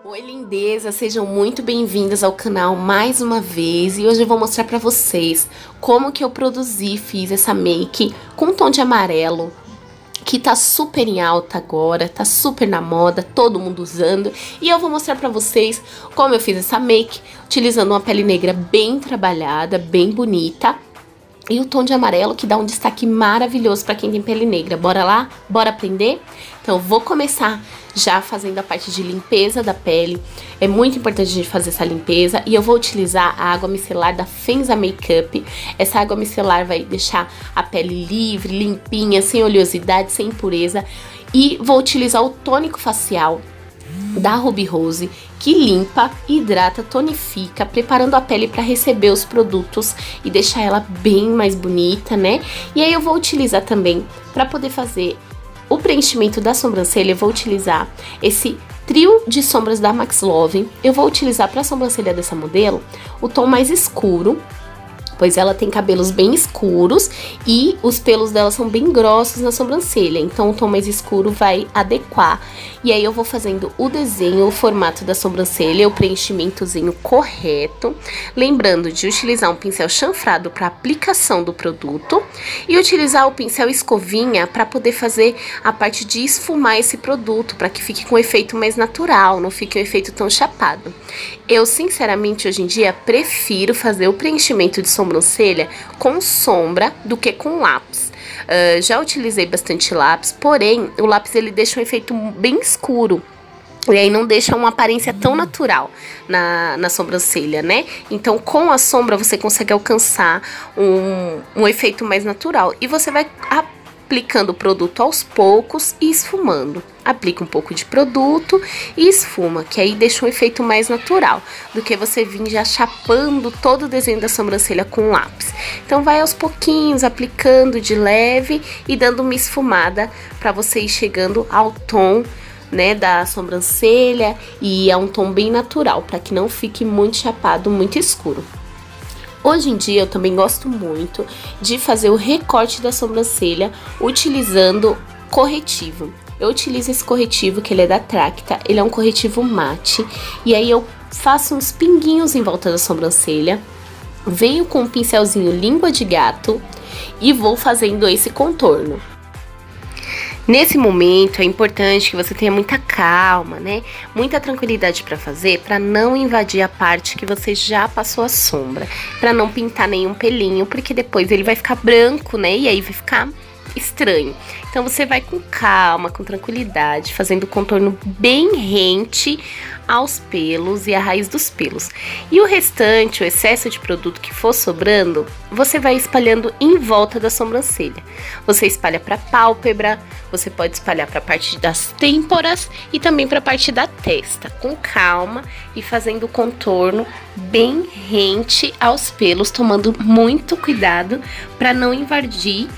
Oi, lindezas, sejam muito bem-vindas ao canal mais uma vez. E hoje eu vou mostrar pra vocês como que eu fiz essa make com tom de amarelo, que tá super em alta agora, tá super na moda, todo mundo usando. E eu vou mostrar pra vocês como eu fiz essa make, utilizando uma pele negra bem trabalhada, bem bonita. E o tom de amarelo que dá um destaque maravilhoso pra quem tem pele negra. Bora lá? Bora aprender? Então, eu vou começar já fazendo a parte de limpeza da pele. É muito importante a gente fazer essa limpeza. E eu vou utilizar a água micelar da Fenza Makeup. Essa água micelar vai deixar a pele livre, limpinha, sem oleosidade, sem impureza. E vou utilizar o tônico facial da Ruby Rose, que limpa, hidrata, tonifica, preparando a pele para receber os produtos e deixar ela bem mais bonita, né? E aí eu vou utilizar também, para poder fazer o preenchimento da sobrancelha, eu vou utilizar esse trio de sombras da Max Love. Eu vou utilizar para a sobrancelha dessa modelo o tom mais escuro, pois ela tem cabelos bem escuros e os pelos dela são bem grossos na sobrancelha, então o tom mais escuro vai adequar. E aí eu vou fazendo o desenho, o formato da sobrancelha, o preenchimentozinho correto, lembrando de utilizar um pincel chanfrado para aplicação do produto e utilizar o pincel escovinha para poder fazer a parte de esfumar esse produto, para que fique com um efeito mais natural, não fique um efeito tão chapado. Eu, sinceramente, hoje em dia, prefiro fazer o preenchimento de sobrancelha com sombra do que com lápis. Já utilizei bastante lápis, porém, o lápis ele deixa um efeito bem escuro. E aí não deixa uma aparência tão natural na sobrancelha, né? Então, com a sombra, você consegue alcançar um efeito mais natural. E você vai aplicando o produto aos poucos e esfumando. Aplica um pouco de produto e esfuma, que aí deixa um efeito mais natural do que você vir já chapando todo o desenho da sobrancelha com lápis. Então vai aos pouquinhos, aplicando de leve e dando uma esfumada para você ir chegando ao tom, né, da sobrancelha, e é um tom bem natural, para que não fique muito chapado, muito escuro. Hoje em dia eu também gosto muito de fazer o recorte da sobrancelha utilizando corretivo. Eu utilizo esse corretivo, que ele é da Tracta, ele é um corretivo mate, e aí eu faço uns pinguinhos em volta da sobrancelha, venho com um pincelzinho língua de gato e vou fazendo esse contorno. Nesse momento é importante que você tenha muita calma, né? Muita tranquilidade para fazer, para não invadir a parte que você já passou a sombra, para não pintar nenhum pelinho, porque depois ele vai ficar branco, né? E aí vai ficar estranho. Então você vai com calma, com tranquilidade, fazendo o contorno bem rente aos pelos e à raiz dos pelos. E o restante, o excesso de produto que for sobrando, você vai espalhando em volta da sobrancelha. Você espalha para a pálpebra, você pode espalhar para a parte das têmporas e também para a parte da testa, com calma e fazendo o contorno bem rente aos pelos, tomando muito cuidado para não invadir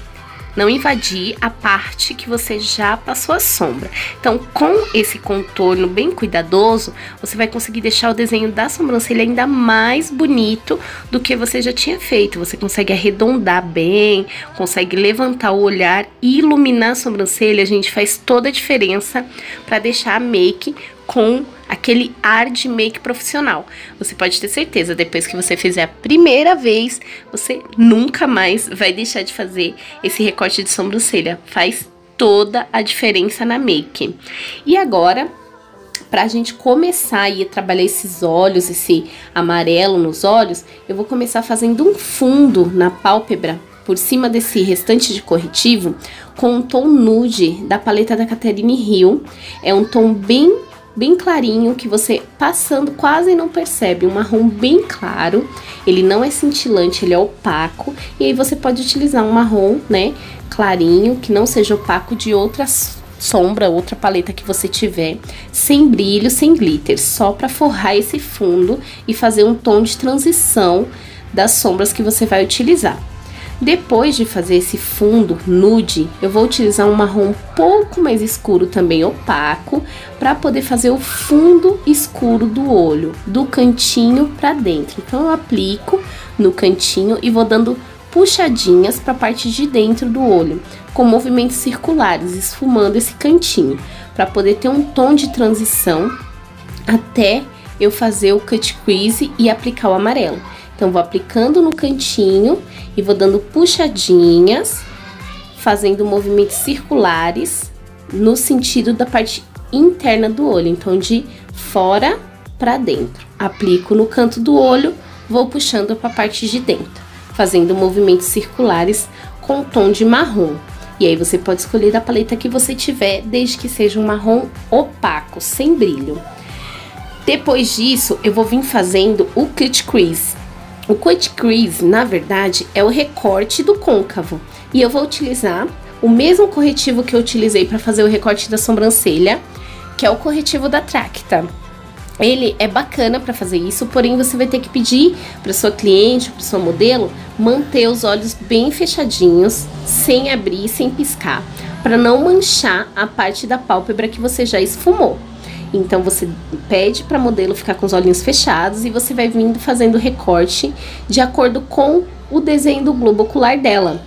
a parte que você já passou a sombra. Então, com esse contorno bem cuidadoso, você vai conseguir deixar o desenho da sobrancelha ainda mais bonito do que você já tinha feito. Você consegue arredondar bem, consegue levantar o olhar e iluminar a sobrancelha. A gente faz toda a diferença para deixar a make com aquele ar de make profissional. Você pode ter certeza, depois que você fizer a primeira vez, você nunca mais vai deixar de fazer esse recorte de sobrancelha. Faz toda a diferença na make. E agora, pra gente começar aí a trabalhar esses olhos, esse amarelo nos olhos, eu vou começar fazendo um fundo na pálpebra, por cima desse restante de corretivo, com um tom nude da paleta da Catherine Hill. É um tom bem clarinho, que você passando quase não percebe, um marrom bem claro, ele não é cintilante, ele é opaco, e aí você pode utilizar um marrom, né, clarinho, que não seja opaco, de outra sombra, outra paleta que você tiver, sem brilho, sem glitter, só para forrar esse fundo e fazer um tom de transição das sombras que você vai utilizar. Depois de fazer esse fundo nude, eu vou utilizar um marrom um pouco mais escuro, também opaco, para poder fazer o fundo escuro do olho, do cantinho para dentro. Então eu aplico no cantinho e vou dando puxadinhas para a parte de dentro do olho, com movimentos circulares, esfumando esse cantinho, para poder ter um tom de transição até eu fazer o cut crease e aplicar o amarelo. Então, vou aplicando no cantinho e vou dando puxadinhas, fazendo movimentos circulares no sentido da parte interna do olho. Então, de fora para dentro. Aplico no canto do olho, vou puxando para a parte de dentro, fazendo movimentos circulares com tom de marrom. E aí, você pode escolher da paleta que você tiver, desde que seja um marrom opaco, sem brilho. Depois disso, eu vou vir fazendo o cut crease. O cut crease, na verdade, é o recorte do côncavo. E eu vou utilizar o mesmo corretivo que eu utilizei para fazer o recorte da sobrancelha, que é o corretivo da Tracta. Ele é bacana para fazer isso, porém você vai ter que pedir para sua cliente, para sua modelo, manter os olhos bem fechadinhos, sem abrir, sem piscar, para não manchar a parte da pálpebra que você já esfumou. Então, você pede para a modelo ficar com os olhinhos fechados e você vai vindo fazendo o recorte de acordo com o desenho do globo ocular dela.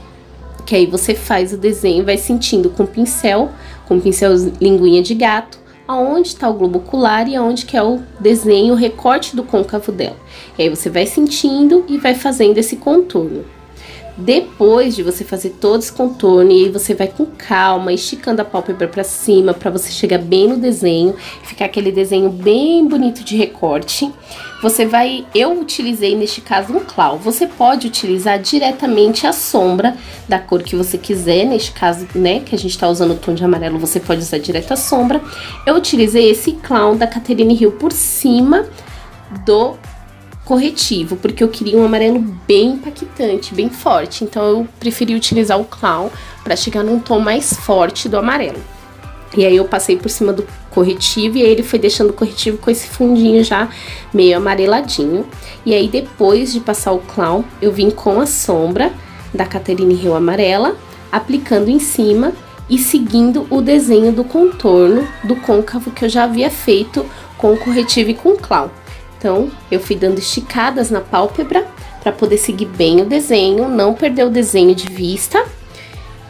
Que aí você faz o desenho, vai sentindo com pincel linguinha de gato, aonde está o globo ocular e aonde que é o desenho, o recorte do côncavo dela. E aí você vai sentindo e vai fazendo esse contorno. Depois de você fazer todo esse contorno, e aí você vai com calma, esticando a pálpebra pra cima, pra você chegar bem no desenho, ficar aquele desenho bem bonito de recorte. Eu utilizei neste caso um clau. Você pode utilizar diretamente a sombra da cor que você quiser, neste caso, né, que a gente tá usando o tom de amarelo, você pode usar direto a sombra. Eu utilizei esse clown da Catherine Hill por cima do corretivo, porque eu queria um amarelo bem impactante, bem forte. Então, eu preferi utilizar o clown para chegar num tom mais forte do amarelo. E aí, eu passei por cima do corretivo e aí ele foi deixando o corretivo com esse fundinho já meio amareladinho. E aí, depois de passar o clown, eu vim com a sombra da Catherine Hill amarela, aplicando em cima e seguindo o desenho do contorno do côncavo que eu já havia feito com o corretivo e com o clown. Então, eu fui dando esticadas na pálpebra para poder seguir bem o desenho, não perder o desenho de vista.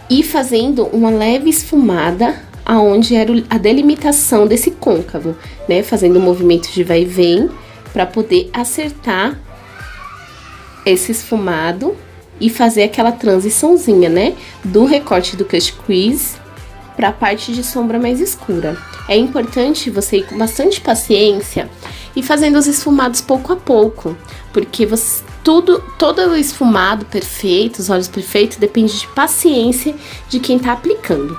E fazendo uma leve esfumada aonde era a delimitação desse côncavo, né? Fazendo movimentos de vai e vem para poder acertar esse esfumado e fazer aquela transiçãozinha, né? Do recorte do cut crease para a parte de sombra mais escura. É importante você ir com bastante paciência e fazendo os esfumados pouco a pouco, porque todo o esfumado perfeito, os olhos perfeitos, depende de paciência de quem tá aplicando.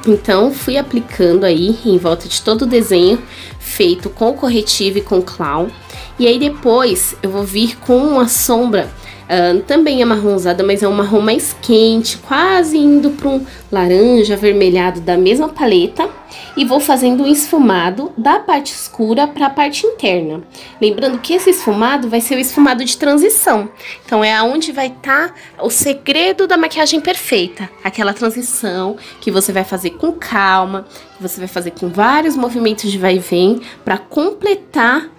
Então, fui aplicando aí em volta de todo o desenho feito com o corretivo e com o clown. E aí depois eu vou vir com uma sombra, também é marronzada, mas é um marrom mais quente, quase indo para um laranja avermelhado da mesma paleta. E vou fazendo um esfumado da parte escura para a parte interna. Lembrando que esse esfumado vai ser o esfumado de transição. Então, é onde vai estar o segredo da maquiagem perfeita. Aquela transição que você vai fazer com calma, que você vai fazer com vários movimentos de vai e vem para completar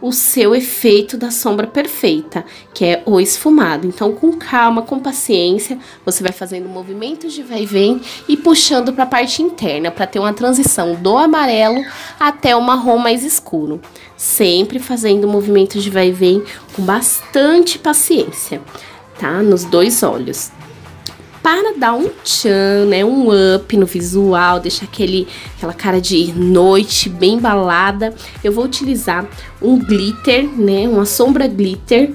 o seu efeito da sombra perfeita, que é o esfumado. Então, com calma, com paciência, você vai fazendo movimentos de vai e vem e puxando para a parte interna, para ter uma transição do amarelo até o marrom mais escuro. Sempre fazendo movimentos de vai e vem com bastante paciência, tá? Nos dois olhos. Para dar um tchan, né, um up no visual, deixar aquela cara de noite bem embalada, eu vou utilizar um glitter, né, uma sombra glitter,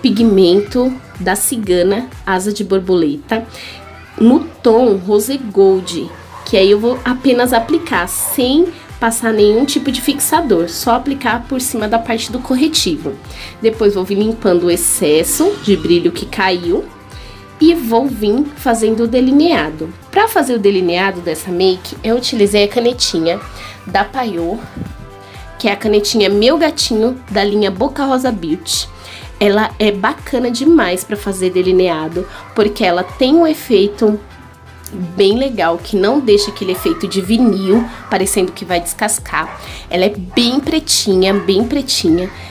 pigmento da Cigana, Asa de Borboleta, no tom Rose Gold, que aí eu vou apenas aplicar sem passar nenhum tipo de fixador, só aplicar por cima da parte do corretivo. Depois vou vir limpando o excesso de brilho que caiu. E vou vir fazendo o delineado. Para fazer o delineado dessa make, eu utilizei a canetinha da Payot, que é a canetinha Meu Gatinho, da linha Boca Rosa Beauty. Ela é bacana demais para fazer delineado, porque ela tem um efeito bem legal, que não deixa aquele efeito de vinil, parecendo que vai descascar. Ela é bem pretinha,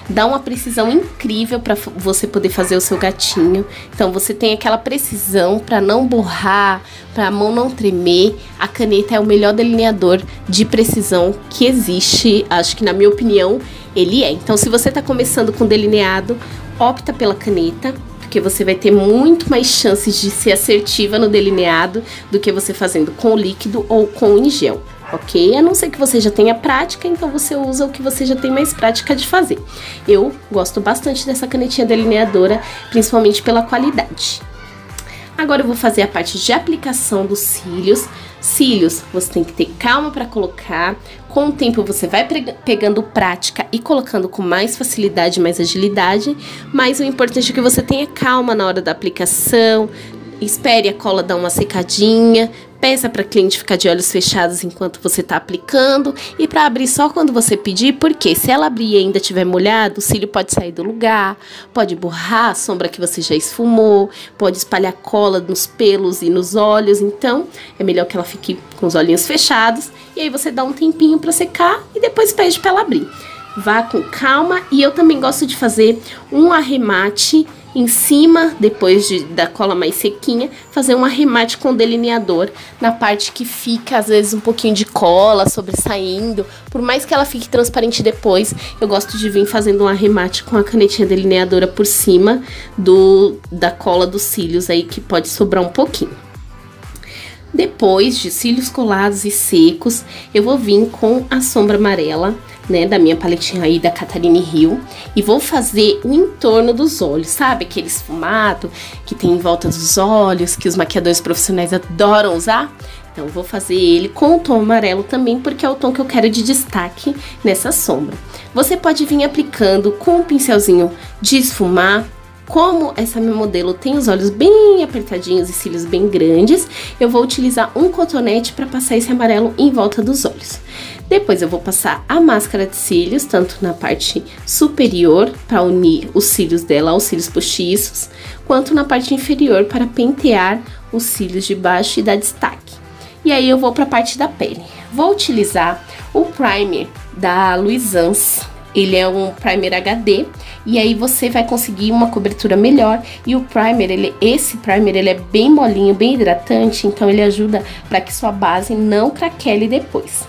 dá uma precisão incrível para você poder fazer o seu gatinho. Então você tem aquela precisão para não borrar, para a mão não tremer. A caneta é o melhor delineador de precisão que existe, acho que na minha opinião ele é. Então se você tá começando com delineado, opta pela caneta, porque você vai ter muito mais chances de ser assertiva no delineado do que você fazendo com líquido ou com em gel, ok? A não ser que você já tenha prática, então você usa o que você já tem mais prática de fazer. Eu gosto bastante dessa canetinha delineadora, principalmente pela qualidade. Agora eu vou fazer a parte de aplicação dos cílios. Cílios, você tem que ter calma para colocar. Com o tempo você vai pegando prática e colocando com mais facilidade, mais agilidade. Mas o importante é que você tenha calma na hora da aplicação. Espere a cola dar uma secadinha. Peça para cliente ficar de olhos fechados enquanto você está aplicando e para abrir só quando você pedir, porque se ela abrir e ainda estiver molhado, o cílio pode sair do lugar, pode borrar a sombra que você já esfumou, pode espalhar cola nos pelos e nos olhos, então é melhor que ela fique com os olhinhos fechados e aí você dá um tempinho para secar e depois pede para ela abrir. Vá com calma e eu também gosto de fazer um arremate em cima, depois da cola mais sequinha, fazer um arremate com delineador na parte que fica, às vezes, um pouquinho de cola sobressaindo. Por mais que ela fique transparente depois, eu gosto de vir fazendo um arremate com a canetinha delineadora por cima da cola dos cílios aí, que pode sobrar um pouquinho. Depois de cílios colados e secos, eu vou vir com a sombra amarela, né, da minha paletinha aí da Catherine Hill, e vou fazer o entorno dos olhos, sabe? Aquele esfumado que tem em volta dos olhos, que os maquiadores profissionais adoram usar. Então, eu vou fazer ele com o tom amarelo também, porque é o tom que eu quero de destaque nessa sombra. Você pode vir aplicando com um pincelzinho de esfumar. Como essa minha modelo tem os olhos bem apertadinhos e cílios bem grandes, eu vou utilizar um cotonete para passar esse amarelo em volta dos olhos. Depois eu vou passar a máscara de cílios, tanto na parte superior, para unir os cílios dela aos cílios postiços, quanto na parte inferior, para pentear os cílios de baixo e dar destaque. E aí eu vou para a parte da pele. Vou utilizar o primer da Luisans. Ele é um primer HD e aí você vai conseguir uma cobertura melhor. E o primer, esse primer ele é bem molinho, bem hidratante, então ele ajuda para que sua base não craquele depois.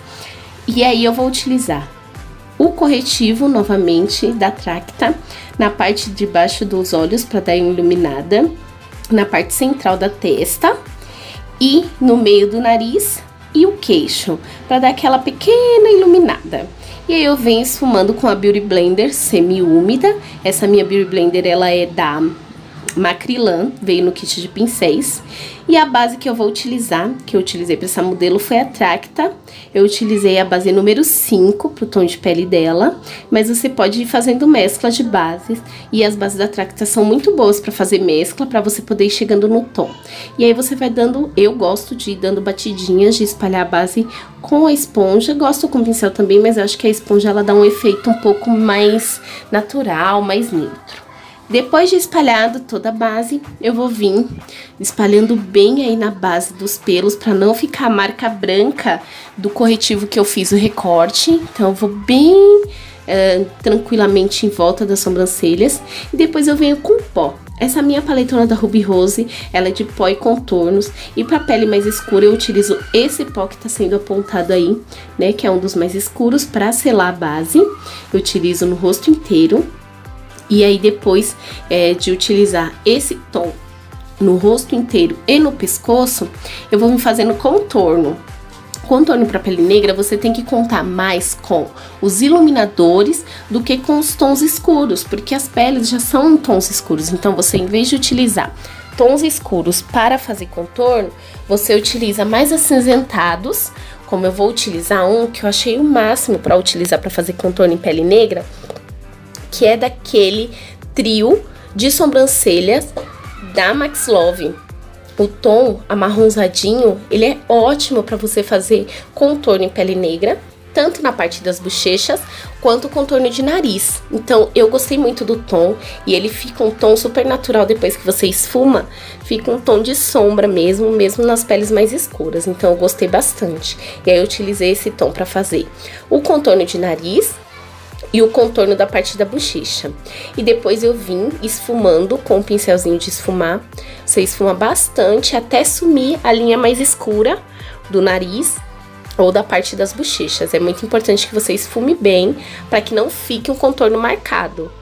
E aí eu vou utilizar o corretivo novamente da Tracta na parte de baixo dos olhos para dar uma iluminada, na parte central da testa e no meio do nariz e o queixo, para dar aquela pequena iluminada. E aí eu venho esfumando com a Beauty Blender semi-úmida. Essa minha Beauty Blender, ela é da Macrylan, veio no kit de pincéis. E a base que eu vou utilizar, que eu utilizei para essa modelo, foi a Tracta. Eu utilizei a base número 5 pro tom de pele dela, mas você pode ir fazendo mescla de bases. E as bases da Tracta são muito boas para fazer mescla, para você poder ir chegando no tom. E aí você vai dando, eu gosto de ir dando batidinhas, de espalhar a base com a esponja. Gosto com o pincel também, mas eu acho que a esponja ela dá um efeito um pouco mais natural, mais neutro. Depois de espalhado toda a base, eu vou vir espalhando bem aí na base dos pelos, para não ficar a marca branca do corretivo que eu fiz o recorte. Então eu vou bem tranquilamente em volta das sobrancelhas. E depois eu venho com pó. Essa minha paletona da Ruby Rose, ela é de pó e contornos. E para pele mais escura eu utilizo esse pó que tá sendo apontado aí, né, que é um dos mais escuros, para selar a base. Eu utilizo no rosto inteiro. E aí depois de utilizar esse tom no rosto inteiro e no pescoço, eu vou me fazendo contorno. Contorno para pele negra, você tem que contar mais com os iluminadores do que com os tons escuros, porque as peles já são tons escuros. Então você, em vez de utilizar tons escuros para fazer contorno, você utiliza mais acinzentados, como eu vou utilizar um que eu achei o máximo para utilizar para fazer contorno em pele negra, que é daquele trio de sobrancelhas da Max Love. O tom amarronzadinho, ele é ótimo para você fazer contorno em pele negra. tanto na parte das bochechas quanto o contorno de nariz. Então eu gostei muito do tom e ele fica um tom super natural depois que você esfuma, fica um tom de sombra mesmo nas peles mais escuras. Então eu gostei bastante. E aí eu utilizei esse tom para fazer o contorno de nariz e o contorno da parte da bochecha. E depois eu vim esfumando com um pincelzinho de esfumar. Você esfuma bastante até sumir a linha mais escura do nariz ou da parte das bochechas. É muito importante que você esfume bem para que não fique um contorno marcado.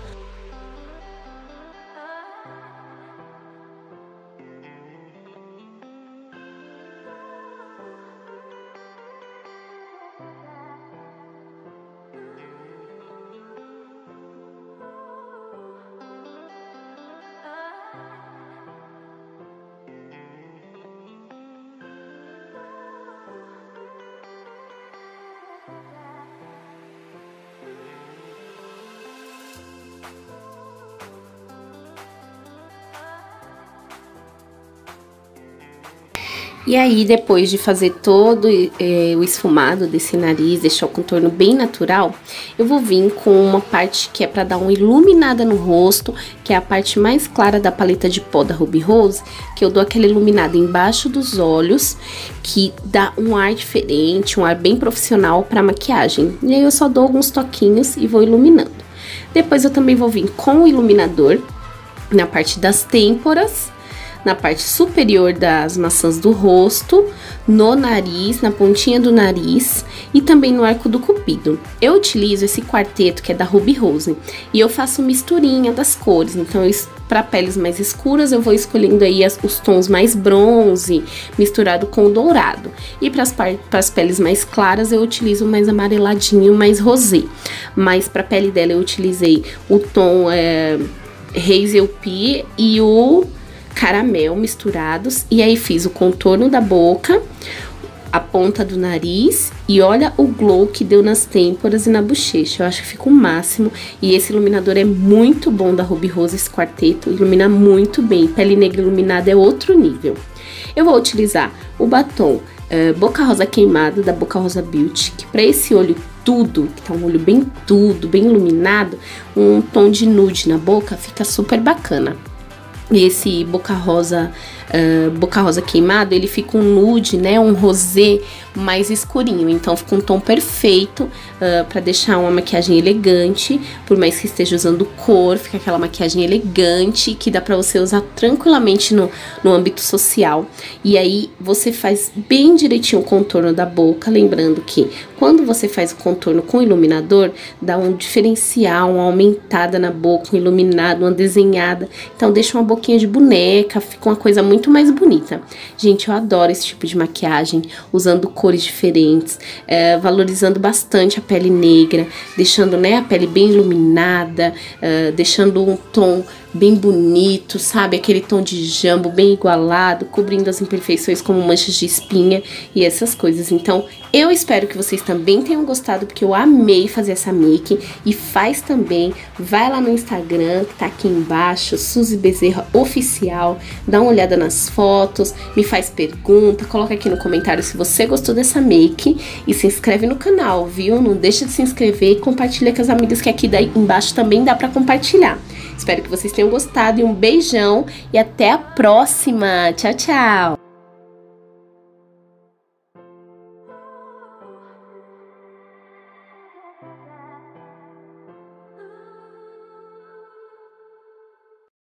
E aí, depois de fazer todo o esfumado desse nariz, deixar o contorno bem natural, eu vou vir com uma parte que é pra dar uma iluminada no rosto, que é a parte mais clara da paleta de pó da Ruby Rose, que eu dou aquela iluminada embaixo dos olhos, que dá um ar diferente, um ar bem profissional pra maquiagem. E aí eu só dou alguns toquinhos e vou iluminando. Depois eu também vou vir com o iluminador na parte das têmporas, na parte superior das maçãs do rosto, no nariz, na pontinha do nariz e também no arco do cupido. Eu utilizo esse quarteto que é da Ruby Rose e eu faço misturinha das cores, então para peles mais escuras eu vou escolhendo aí os tons mais bronze misturado com o dourado, e para as peles mais claras eu utilizo mais amareladinho, mais rosé, mas para a pele dela eu utilizei o tom Hazel Pea e o caramel misturados, e aí fiz o contorno da boca, a ponta do nariz, e olha o glow que deu nas têmporas e na bochecha. Eu acho que fica o máximo, e esse iluminador é muito bom da Ruby Rose, esse quarteto, ilumina muito bem, pele negra iluminada é outro nível. Eu vou utilizar o batom Boca Rosa Queimado, da Boca Rosa Beauty, que para esse olho tudo, que tá um olho bem tudo, bem iluminado, um tom de nude na boca fica super bacana. E esse Boca Rosa Queimado, ele fica um nude, né, um rosé mais escurinho, então fica um tom perfeito pra deixar uma maquiagem elegante, por mais que esteja usando cor, fica aquela maquiagem elegante, que dá pra você usar tranquilamente no âmbito social. E aí você faz bem direitinho o contorno da boca, lembrando que quando você faz o contorno com iluminador, dá um diferencial, uma aumentada na boca, um iluminado, uma desenhada, então deixa uma boquinha de boneca, fica uma coisa muito mais bonita. Gente, eu adoro esse tipo de maquiagem, usando cores diferentes, valorizando bastante a pele negra, deixando, né, a pele bem iluminada, deixando um tom bem bonito, sabe? Aquele tom de jambo bem igualado, cobrindo as imperfeições como manchas de espinha e essas coisas. Então, eu espero que vocês também tenham gostado, porque eu amei fazer essa make. E faz também, vai lá no Instagram, que tá aqui embaixo, Suzy Bezerra Oficial, dá uma olhada nas fotos, me faz pergunta, coloca aqui no comentário se você gostou dessa make e se inscreve no canal, viu? Não deixa de se inscrever e compartilha com as amigas, que aqui daí embaixo também dá pra compartilhar. Espero que vocês tenham gostado e um beijão e até a próxima. Tchau, tchau!